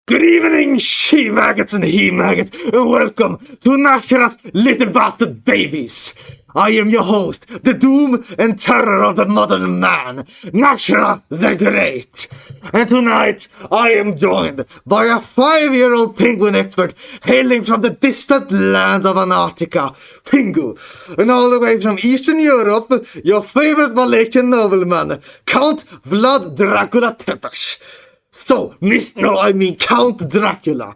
Good evening, she-maggots and he-maggots, and welcome to Nas'hrah's Little Bastard Babies. I am your host, the doom and terror of the modern man, Nas'hrah the Great. And tonight, I am joined by a 5-year-old penguin expert hailing from the distant lands of Antarctica, Pingu, and all the way from Eastern Europe, your favorite Wallachian nobleman, Count Dracula. So, Count Dracula,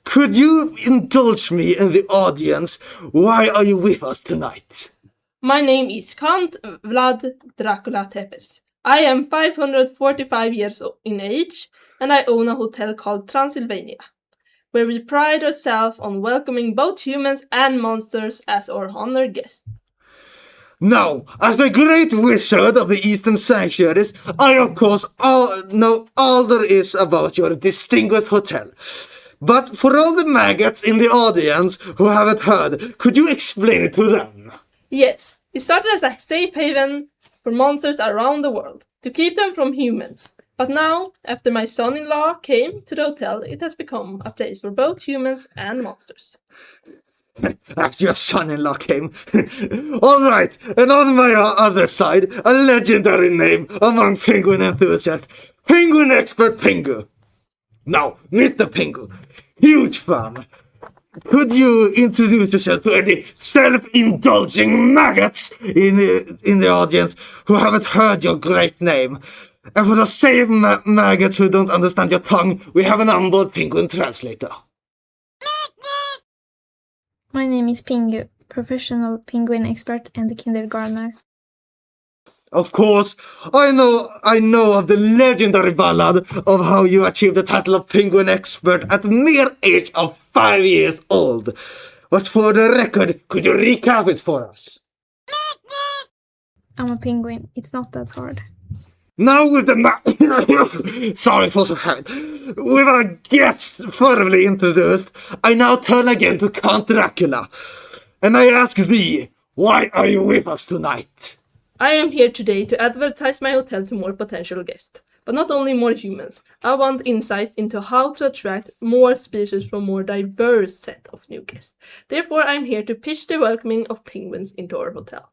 could you indulge me in the audience? Why are you with us tonight? My name is Count Dracula. I am 545 years in age, and I own a hotel called Transylvania, where we pride ourselves on welcoming both humans and monsters as our honored guests. Now, as the great wizard of the Eastern Sanctuaries, I of course know all there is about your distinguished hotel. But for all the maggots in the audience who haven't heard, could you explain it to them? Yes, it started as a safe haven for monsters around the world, to keep them from humans. But now, after my son-in-law came to the hotel, it has become a place for both humans and monsters. After your son-in-law came. Alright, and on my other side, a legendary name among penguin enthusiasts, penguin expert Pingu. Now, Mr. Pingu, huge fan. Could you introduce yourself to any self-indulging maggots in the audience who haven't heard your great name? And for the same maggots who don't understand your tongue, we have an onboard penguin translator. My name is Pingu, professional penguin expert and kindergartner. Of course, I know of the legendary ballad of how you achieved the title of penguin expert at the mere age of 5 years old. But for the record, could you recap it for us? I'm a penguin, it's not that hard. Now with the sorry for so hard. With our guests firmly introduced, I now turn again to Count Dracula. And I ask thee, why are you with us tonight? I am here today to advertise my hotel to more potential guests. But not only more humans. I want insight into how to attract more species from a more diverse set of new guests. Therefore, I'm here to pitch the welcoming of penguins into our hotel.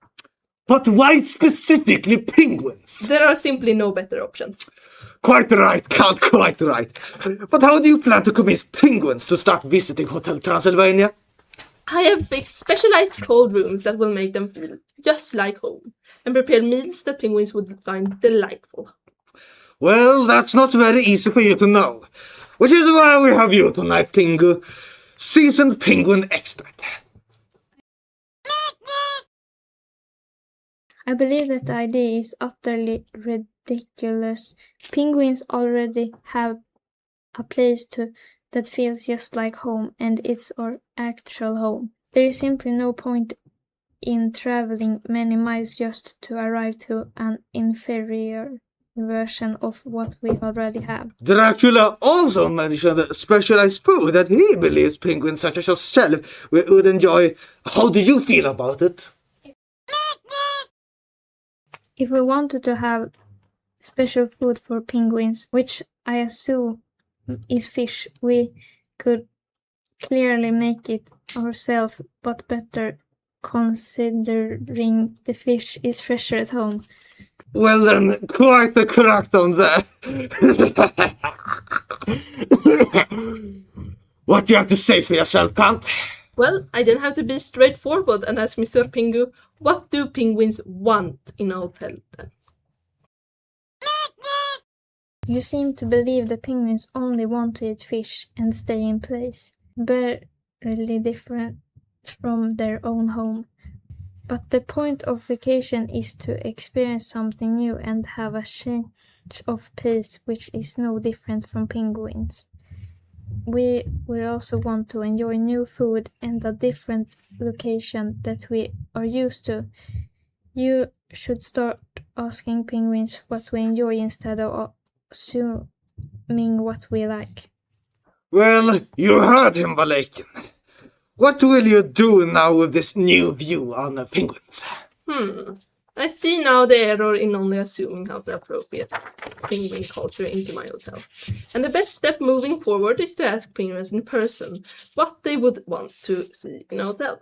But why specifically penguins? There are simply no better options. Quite right, Count, quite right. But how do you plan to convince penguins to start visiting Hotel Transylvania? I have fixed specialized cold rooms that will make them feel just like home, and prepared meals that penguins would find delightful. Well, that's not very easy for you to know, which is why we have you tonight, Pingu, seasoned penguin expert. I believe that the idea is utterly ridiculous. Penguins already have a place that feels just like home, and it's our actual home. There is simply no point in traveling many miles just to arrive to an inferior version of what we already have. Dracula also mentioned specialized food that he believes penguins such as yourself would enjoy. How do you feel about it? If we wanted to have special food for penguins, which I assume is fish, we could clearly make it ourselves, but better considering the fish is fresher at home. Well then, quite the crackdown there. What do you have to say for yourself, Count? Well, I then have to be straightforward and ask Mr. Pingu, what do penguins want in a hotel then? You seem to believe the penguins only want to eat fish and stay in place, barely different from their own home. But the point of vacation is to experience something new and have a change of pace, which is no different from penguins. We will also want to enjoy new food and a different location that we are used to. You should start asking penguins what we enjoy instead of assuming what we like. Well, you heard him, Wallachian. What will you do now with this new view on penguins? I see now the error in only assuming how to appropriate penguin culture into my hotel. And the best step moving forward is to ask penguins in person what they would want to see in a hotel.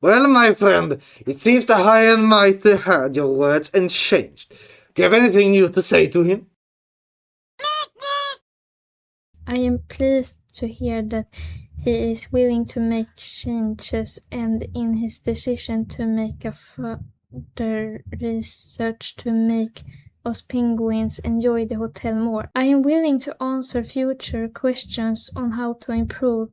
Well, my friend, it seems the high and mighty heard your words and changed. Do you have anything new to say to him? I am pleased to hear that he is willing to make changes and in his decision to make a further research to make us penguins enjoy the hotel more. I am willing to answer future questions on how to improve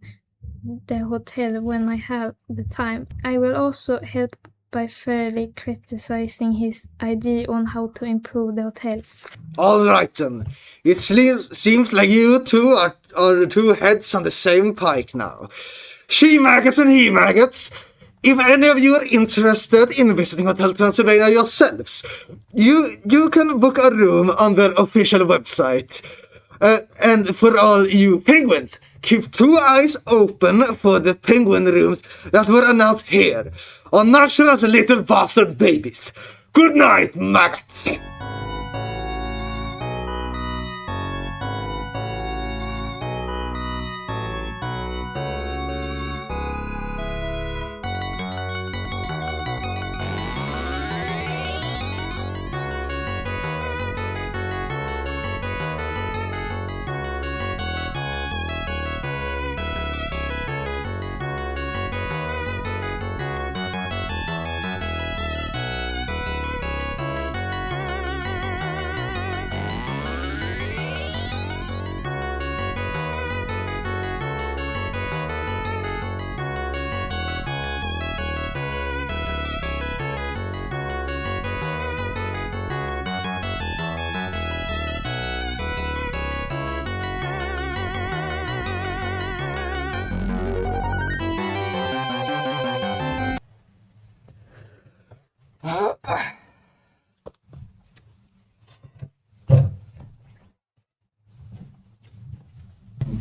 the hotel when I have the time. I will also help by fairly criticizing his idea on how to improve the hotel. All right then. It seems like you two are two heads on the same pike now. She-maggots and he-maggots. If any of you are interested in visiting Hotel Transylvania yourselves, you can book a room on their official website. And for all you penguins, keep 2 eyes open for the penguin rooms that were announced here on Nas'hrah's Little Bastard Babies. Good night, maggots!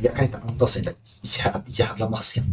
Jag kan inte andas i den jävla masken.